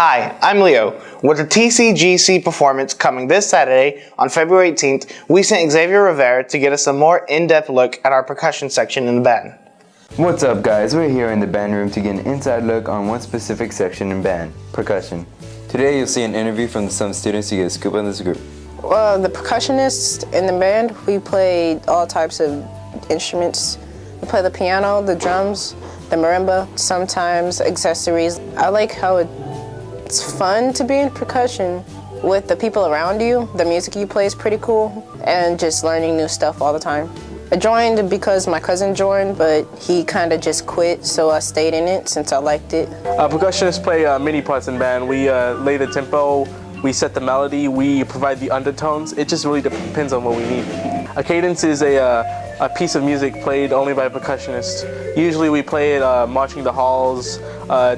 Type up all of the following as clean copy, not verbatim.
Hi, I'm Leo. With the TCGC performance coming this Saturday on February 18th, we sent Xavier Rivera to get us a more in-depth look at our percussion section in the band. What's up guys, we're here in the band room to get an inside look on one specific section in band, percussion. Today you'll see an interview from some students to get a scoop on this group. The percussionists in the band, we play all types of instruments. We play the piano, the drums, the marimba, sometimes accessories. I like how it's fun to be in percussion with the people around you. The music you play is pretty cool, and just learning new stuff all the time. I joined because my cousin joined, but he kind of just quit, so I stayed in it since I liked it. Percussionists play many parts in band. We lay the tempo, we set the melody, we provide the undertones. It just really depends on what we need. A cadence is a piece of music played only by a percussionist. Usually we play it marching the halls,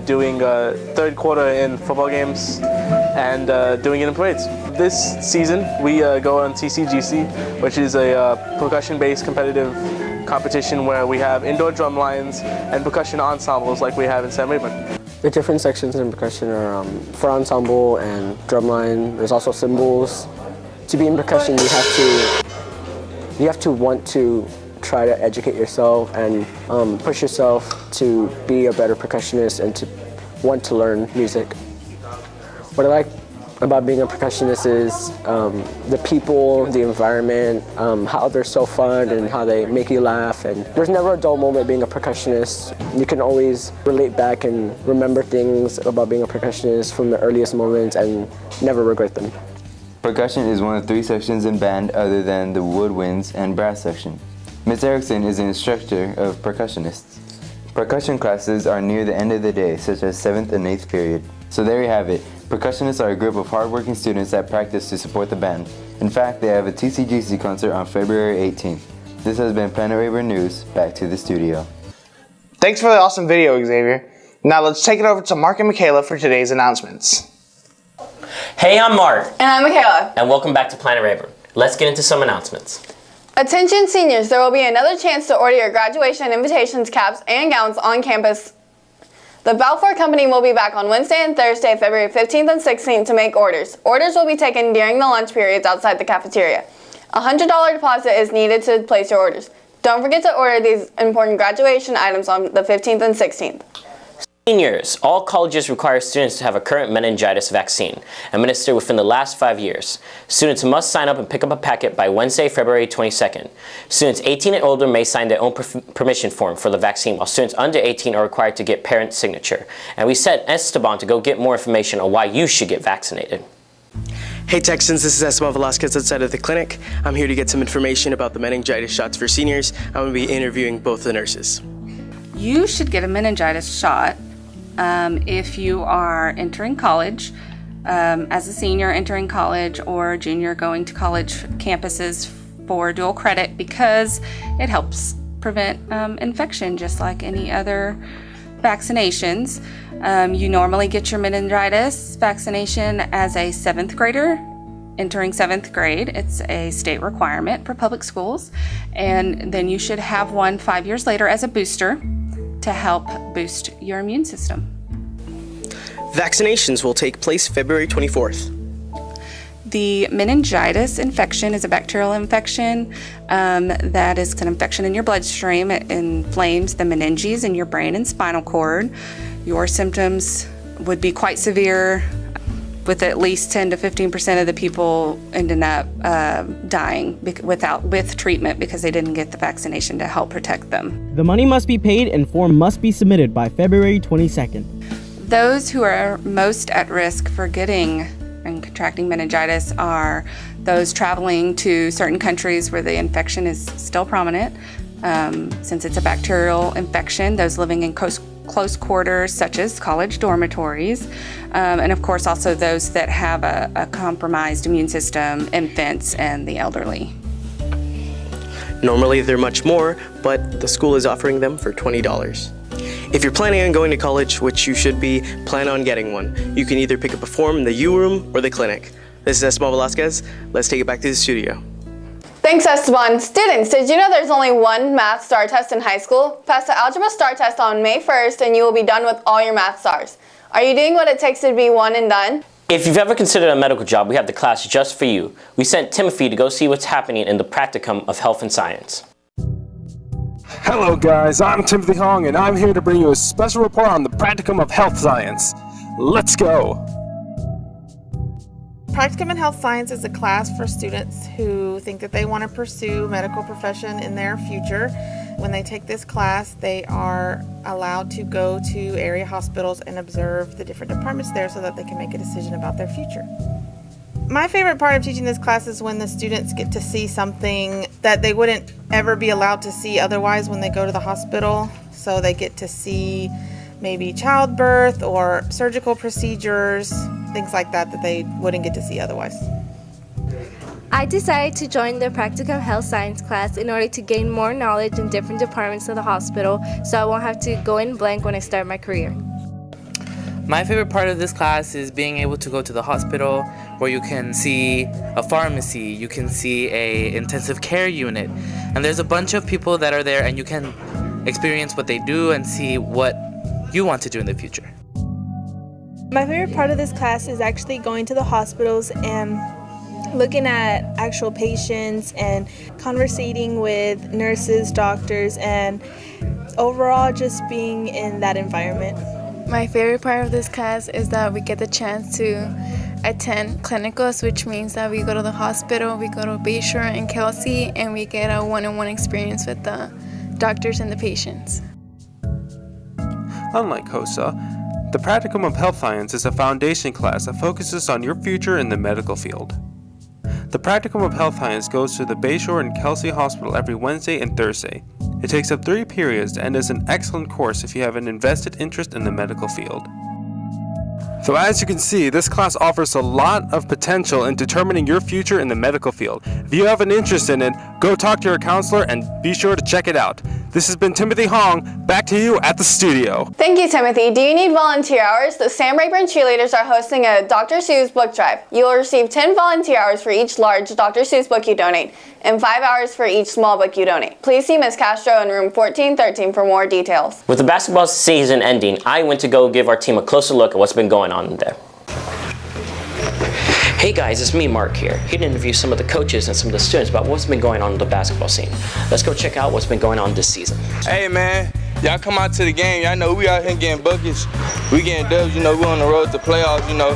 doing third quarter in football games, and doing it in parades. This season we go on TCGC, which is a percussion-based competitive competition where we have indoor drum lines and percussion ensembles like we have in Sam Rayburn. The different sections in percussion are for ensemble and drumline. There's also cymbals. To be in percussion, you have to want to try to educate yourself and push yourself to be a better percussionist and to want to learn music. What I like about being a percussionist is the people, the environment, how they're so fun and how they make you laugh. And there's never a dull moment being a percussionist. You can always relate back and remember things about being a percussionist from the earliest moments and never regret them. Percussion is one of 3 sections in band other than the woodwinds and brass section. Ms. Erickson is an instructor of percussionists. Percussion classes are near the end of the day, such as 7th and 8th period. So there you have it. Percussionists are a group of hardworking students that practice to support the band. In fact, they have a TCGC concert on February 18th. This has been Planet Rayburn News. Back to the studio. Thanks for the awesome video, Xavier. Now let's take it over to Mark and Michaela for today's announcements. Hey, I'm Mark. And I'm Michaela. And welcome back to Planet Rayburn. Let's get into some announcements. Attention seniors, there will be another chance to order your graduation invitations, caps, and gowns on campus. The Balfour Company will be back on Wednesday and Thursday, February 15th and 16th to make orders. Orders will be taken during the lunch periods outside the cafeteria. A $100 deposit is needed to place your orders. Don't forget to order these important graduation items on the 15th and 16th. Seniors, all colleges require students to have a current meningitis vaccine administered within the last 5 years. Students must sign up and pick up a packet by Wednesday, February 22nd. Students 18 and older may sign their own permission form for the vaccine, while students under 18 are required to get parent signature. And we sent Esteban to go get more information on why you should get vaccinated. Hey Texans, this is Esteban Velasquez outside of the clinic. I'm here to get some information about the meningitis shots for seniors. I'm going to be interviewing both the nurses. You should get a meningitis shot if you are entering college, as a senior entering college or junior going to college campuses for dual credit, because it helps prevent infection just like any other vaccinations. You normally get your meningitis vaccination as a 7th grader entering 7th grade. It's a state requirement for public schools, and then you should have one 5 years later as a booster to help boost your immune system. Vaccinations will take place February 24th. The meningitis infection is a bacterial infection that is an infection in your bloodstream. It inflames the meninges in your brain and spinal cord. Your symptoms would be quite severe, with at least 10 to 15% of the people ending up dying with treatment because they didn't get the vaccination to help protect them. The money must be paid and form must be submitted by February 22nd. Those who are most at risk for getting and contracting meningitis are those traveling to certain countries where the infection is still prominent. Since it's a bacterial infection, those living in close quarters such as college dormitories, and of course also those that have a compromised immune system, infants and the elderly. Normally they're much more, but the school is offering them for $20. If you're planning on going to college, which you should be, plan on getting one. You can either pick up a form in the U room or the clinic. This is Esteban Velasquez. Let's take it back to the studio. Thanks, Esteban. Students, did you know there's only one math STAR test in high school? Pass the Algebra STAR test on May 1st and you will be done with all your math stars. Are you doing what it takes to be one and done? If you've ever considered a medical job, we have the class just for you. We sent Timothy to go see what's happening in the practicum of health and science. Hello guys, I'm Timothy Hong and I'm here to bring you a special report on the practicum of health science. Let's go! Practicum in Health Science is a class for students who think that they want to pursue medical profession in their future. When they take this class, they are allowed to go to area hospitals and observe the different departments there so that they can make a decision about their future. My favorite part of teaching this class is when the students get to see something that they wouldn't ever be allowed to see otherwise when they go to the hospital. So they get to see maybe childbirth or surgical procedures, things like that that they wouldn't get to see otherwise. I decided to join the Practicum Health Science class in order to gain more knowledge in different departments of the hospital so I won't have to go in blank when I start my career. My favorite part of this class is being able to go to the hospital where you can see a pharmacy, you can see a intensive care unit, and there's a bunch of people that are there and you can experience what they do and see what you want to do in the future. My favorite part of this class is actually going to the hospitals and looking at actual patients and conversating with nurses, doctors, and overall just being in that environment. My favorite part of this class is that we get the chance to attend clinicals, which means that we go to the hospital, we go to Bayshore and Kelsey, and we get a one-on-one experience with the doctors and the patients. Unlike HOSA, the Practicum of Health Science is a foundation class that focuses on your future in the medical field. The Practicum of Health Science goes to the Bayshore and Kelsey Hospital every Wednesday and Thursday. It takes up 3 periods and is an excellent course if you have an invested interest in the medical field. So as you can see, this class offers a lot of potential in determining your future in the medical field. If you have an interest in it, go talk to your counselor and be sure to check it out. This has been Timothy Hong, back to you at the studio. Thank you, Timothy. Do you need volunteer hours? The Sam Rayburn cheerleaders are hosting a Dr. Seuss book drive. You will receive 10 volunteer hours for each large Dr. Seuss book you donate, and 5 hours for each small book you donate. Please see Ms. Castro in room 1413 for more details. With the basketball season ending, I went to go give our team a closer look at what's been going on there. Hey guys, it's me, Mark here. Here to interview some of the coaches and some of the students about what's been going on in the basketball scene. Let's go check out what's been going on this season. Hey man, y'all come out to the game. Y'all know we out here getting buckets. We getting dubs, you know, we on the road to playoffs, you know.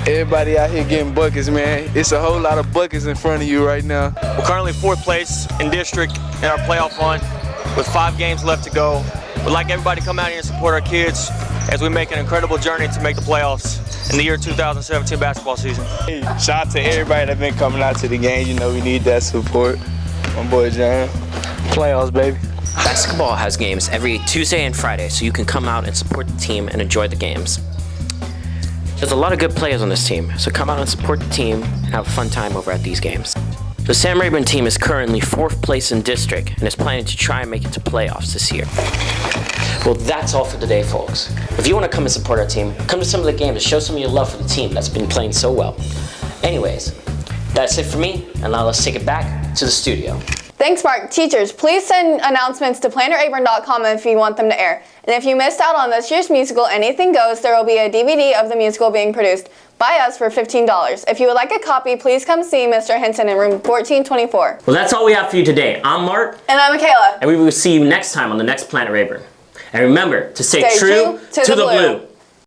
Everybody out here getting buckets, man. It's a whole lot of buckets in front of you right now. We're currently 4th place in district in our playoff run with 5 games left to go. We'd like everybody to come out here and support our kids as we make an incredible journey to make the playoffs in the year 2017 basketball season. Hey, shout out to everybody that's been coming out to the game. You know, we need that support. My boy John. Playoffs, baby. Basketball has games every Tuesday and Friday, so you can come out and support the team and enjoy the games. There's a lot of good players on this team, so come out and support the team and have a fun time over at these games. The Sam Rayburn team is currently 4th place in district and is planning to try and make it to playoffs this year. Well, that's all for today, folks. If you want to come and support our team, come to some of the games and show some of your love for the team that's been playing so well. Anyways, that's it for me, and now let's take it back to the studio. Thanks, Mark. Teachers, please send announcements to PlanetRayburn.com if you want them to air. And if you missed out on this year's musical, Anything Goes, there will be a DVD of the musical being produced by us for $15. If you would like a copy, please come see Mr. Hinton in room 1424. Well, that's all we have for you today. I'm Mark. And I'm Michaela. And we will see you next time on the next Planet Rayburn. And remember to stay true to the blue.